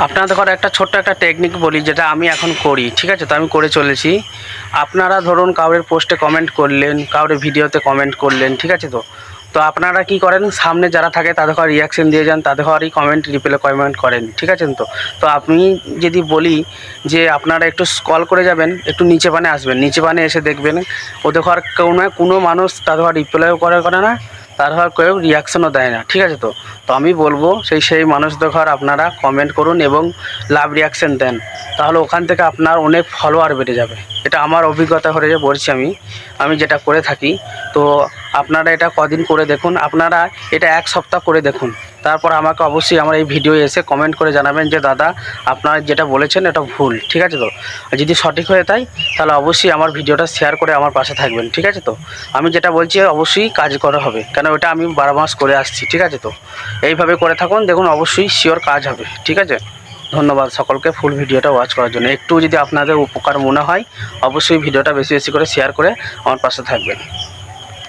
আপনাদের ঘরে একটা ছোট্ট একটা টেকনিক বলি, যেটা আমি এখন করি, ঠিক আছে? তো আমি করে চলেছি। আপনারা ধরুন কাউরের পোস্টে কমেন্ট করলেন, কাউরের ভিডিওতে কমেন্ট করলেন, ঠিক আছে? তো তো আপনারা কি করেন, সামনে যারা থাকে তাদের ঘর রিয়াকশান দিয়ে যান, তাদের ঘরই কমেন্ট রিপ্লে কমেন্ট করেন, ঠিক আছে? তো তো আমি যদি বলি যে আপনারা একটু স্ক্রল করে যাবেন, একটু নিচে বানে আসবেন, নিচে বানে এসে দেখবেন ওদের ঘর কোনো মানুষ তাদের ঘর রিপ্লাইও করে না, তার ঘর কেউ রিয়াকশানও দেয় না, ঠিক আছে? তো তো আমি বলবো সেই মানুষদের ঘর আপনারা কমেন্ট করুন এবং লাভ রিয়াকশান দেন, তাহলে ওখান থেকে আপনার অনেক ফলোয়ার বেড়ে যাবে। এটা আমার অভিজ্ঞতা হয়ে বলছি আমি যেটা করে থাকি। তো আপনারা এটা কদিন করে দেখুন, আপনারা এটা এক সপ্তাহ করে দেখুন, তারপর আমাকে অবশ্যই আমার এই ভিডিও এসে কমেন্ট করে জানাবেন যে দাদা আপনারা যেটা বলেছেন এটা ভুল, ঠিক আছে? তো যদি সঠিক হয়ে থাকে তাহলে অবশ্যই আমার ভিডিওটা শেয়ার করে আমার পাশে থাকবেন, ঠিক আছে? তো আমি যেটা বলছি অবশ্যই কাজ করা হবে, কেন ওটা আমি 12 মাস করে আসছি, ঠিক আছে? তো এইভাবে করে থাকুন, দেখুন অবশ্যই শিওর কাজ হবে, ঠিক আছে? ধন্যবাদ সকলকে ফুল ভিডিওটা ওয়াচ করার জন্য। একটু যদি আপনাদের উপকার মনে হয় অবশ্যই ভিডিওটা বেশি বেশি করে শেয়ার করে আমার পাশে থাকবেন।